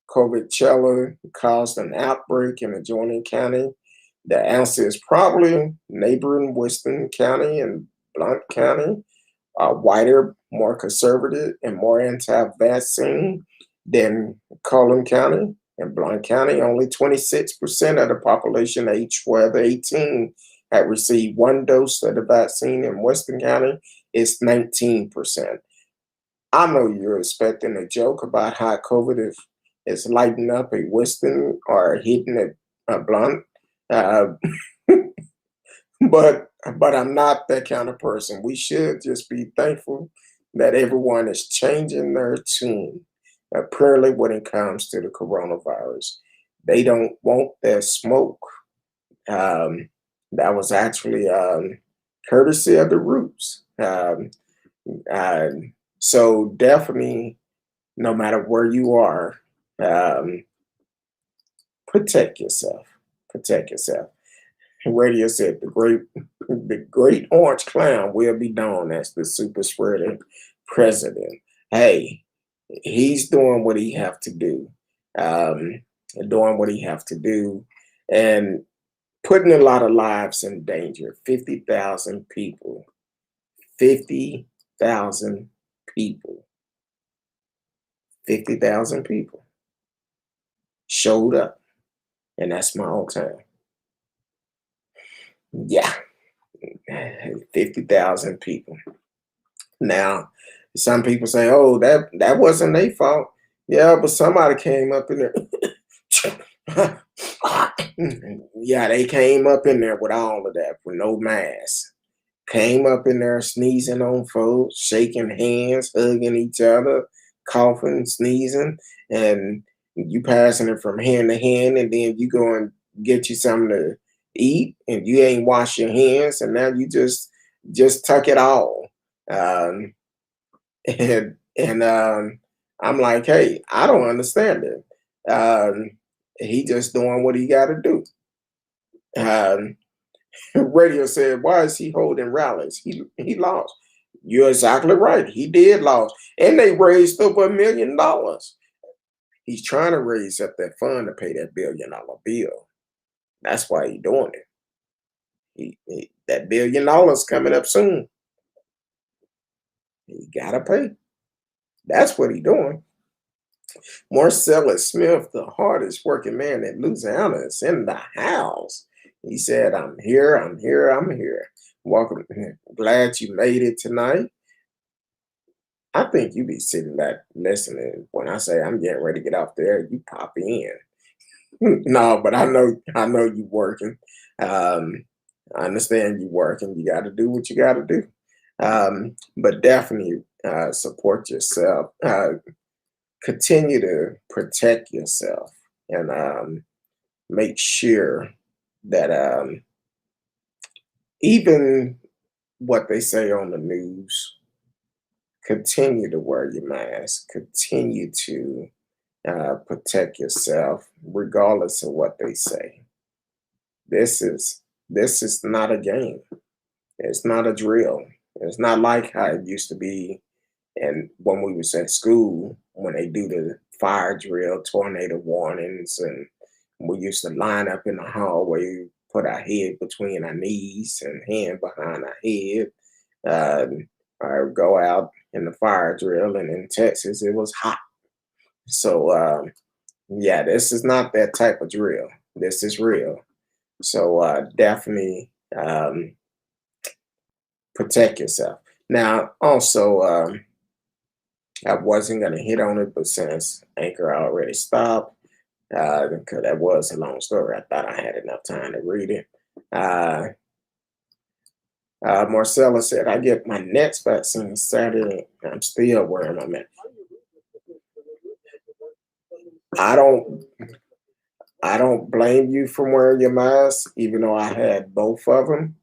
Coachella caused an outbreak in adjoining county, the answer is probably neighboring Weston County and Blount County are whiter, more conservative, and more anti-vaccine than Cullum County. In Blount County, only 26% of the population aged 12 to 18 had received one dose of the vaccine in Weston County, it's 19%. I know you're expecting a joke about how COVID is lighting up a Weston or hitting a blunt. Uh, but I'm not that kind of person. We should just be thankful that everyone is changing their tune, apparently when it comes to the coronavirus. They don't want that smoke. Um, that was actually courtesy of the Roots. Uh, so definitely, no matter where you are, um, protect yourself. Protect yourself. Radio said the great orange clown will be known as the super spreader president. Hey, he's doing what he have to do, um, doing what he have to do, and putting a lot of lives in danger. 50,000 people, 50,000 people, 50,000 people showed up, and that's my old town. Yeah, 50,000 people. Now, some people say, "Oh, that wasn't their fault." Yeah, but somebody came up in there. Yeah, they came up in there with all of that, with no mask. Came up in there sneezing on folks, shaking hands, hugging each other, coughing, sneezing, and you passing it from hand to hand, and then you go and get you something to eat, and you ain't wash your hands, and now you just tuck it all. Um, and I'm like, hey, I don't understand it. Um, he just doing what he got to do. Um, Radio said, "Why is he holding rallies? He lost." You're exactly right. He did lose, and they raised over $1 million. He's trying to raise up that fund to pay that $1 billion bill. That's why he's doing it. That $1 billion coming up soon. He gotta pay. That's what he's doing. Marcellus Smith, the hardest working man in Louisiana, is in the house. He said, "I'm here, I'm here, I'm here. Welcome. Glad you made it tonight." I think you be sitting back listening when I say I'm getting ready to get off there. You pop in. No, but I know you working. Um, I understand you working. You got to do what you got to do. But definitely support yourself. Continue to protect yourself, and make sure that even what they say on the news, continue to wear your mask. Continue to protect yourself, regardless of what they say. This is not a game. It's not a drill. It's not like how it used to be, and when we was at school, when they do the fire drill, tornado warnings, and we used to line up in the hallway, put our head between our knees and hand behind our head, or go out in the fire drill. And in Texas, it was hot. So yeah, this is not that type of drill. This is real. So definitely protect yourself. Now, also, I wasn't going to hit on it, but since Anchor already stopped, because that was a long story, I thought I had enough time to read it. Uh, Marcella said, "I get my next vaccine Saturday. I'm still wearing my mask." I don't I don't blame you for wearing your mask, even though I had both of them.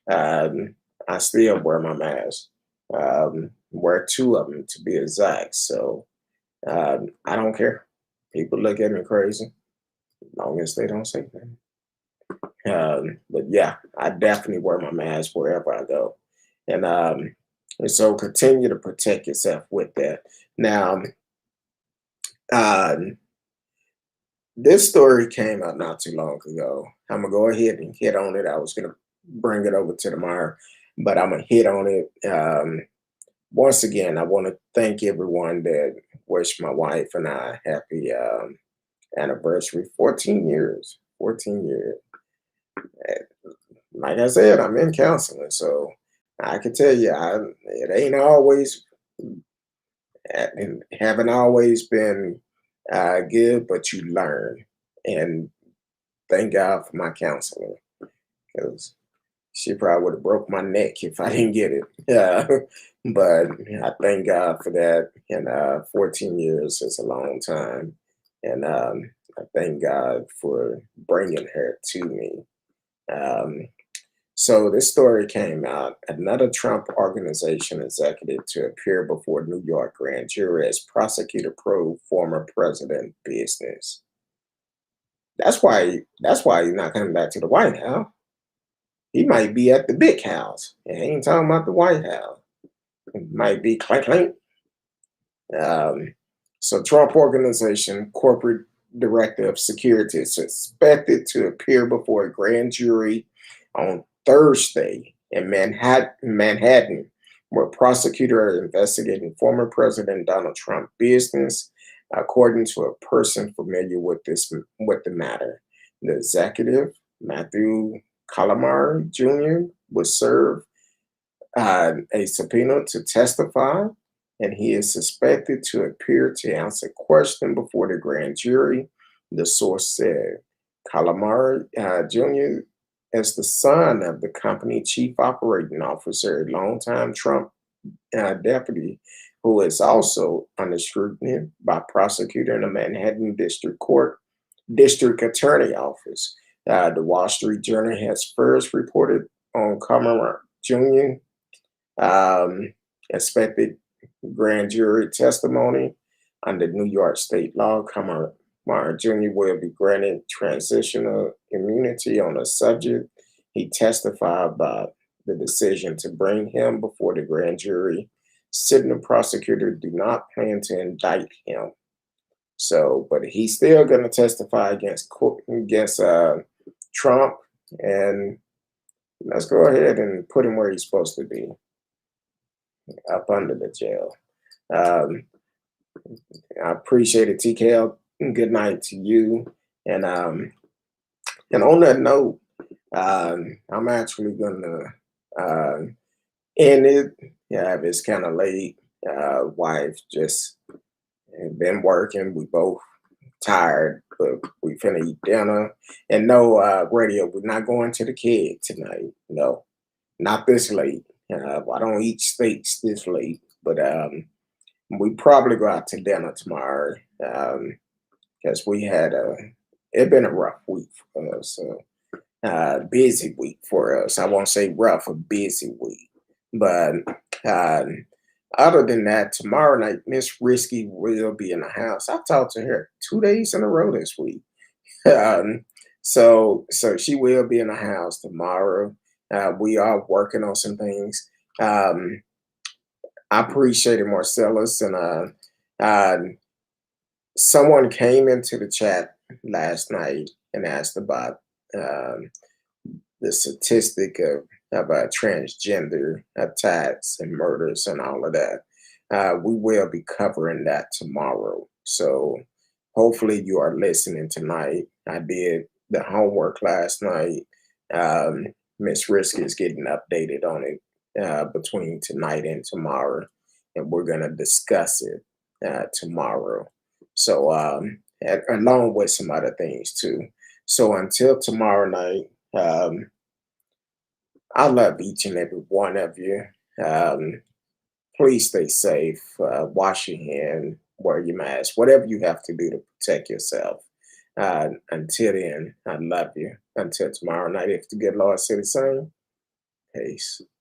I still wear my mask. Wear two of them to be exact. So I don't care. People look at me crazy, as long as they don't say that. But yeah, I definitely wear my mask wherever I go, and so continue to protect yourself with that. Now, um, this story came out not too long ago. I'm gonna go ahead and hit on it. I was gonna bring it over to tomorrow, but I'm gonna hit on it. Once again, I want to thank everyone that wished my wife and I happy anniversary. 14 years. 14 years. A like I said, I'm in counseling, so I can tell you, it ain't always and haven't always been good, but you learn. And thank God for my counselor because she probably would have broke my neck if I didn't get it. Yeah, but I thank God for that. And 14 years is a long time, and I thank God for bringing her to me. Um, So this story came out. Another Trump organization executive to appear before New York grand jury as prosecutor probe former president business. That's why he's not coming back to the White House. He might be at the big house. He ain't talking about the White House. It might be clank clank. Um, so Trump Organization corporate director of security is suspected to appear before a grand jury on Thursday in Manhattan, where prosecutors are investigating former President Donald Trump business, according to a person familiar with the matter. The executive, Matthew Calamar Jr., was served a subpoena to testify, and he is suspected to appear to answer questions before the grand jury. The source said Calamar Jr. is the son of the company chief operating officer, a longtime Trump deputy, who is also under scrutiny by prosecutor in the Manhattan District Court District Attorney Office. The Wall Street Journal has first reported on Calamar Jr. Expected grand jury testimony under New York state law. Kamar Jr. will be granted transitional immunity on the subject. He testified about the decision to bring him before the grand jury. Sitting prosecutor do not plan to indict him. So, but he's still going to testify against Trump, and let's go ahead and put him where he's supposed to be, up under the jail. Um, I appreciate it, TKL. Good night to you. And on that note, I'm actually gonna end it. Yeah, it's kind of late. Wife just been working. We both tired, but we finna eat dinner. And no, radio, we're not going to the kid tonight. No, not this late. I don't eat steaks this late, but we probably go out to dinner tomorrow because we had it been a rough week for us, busy week for us. I won't say rough, a busy week, but um, other than that, tomorrow night Miss Risky will be in the house. I talked to her 2 days in a row this week. um, so she will be in the house tomorrow. We are working on some things. Um, I appreciate it, Marcellus, and uh, someone came into the chat last night and asked about um, the statistic of transgender attacks and murders and all of that. We will be covering that tomorrow. So hopefully you are listening tonight. I did the homework last night. Miss Risky is getting updated on it between tonight and tomorrow, and we're going to discuss it tomorrow. So, along with some other things too. So, until tomorrow night, I love each and every one of you. Um, please stay safe, wash your hand, wear your mask, whatever you have to do to protect yourself. Until then, I love you. Until tomorrow night, if the good Lord said the same, peace.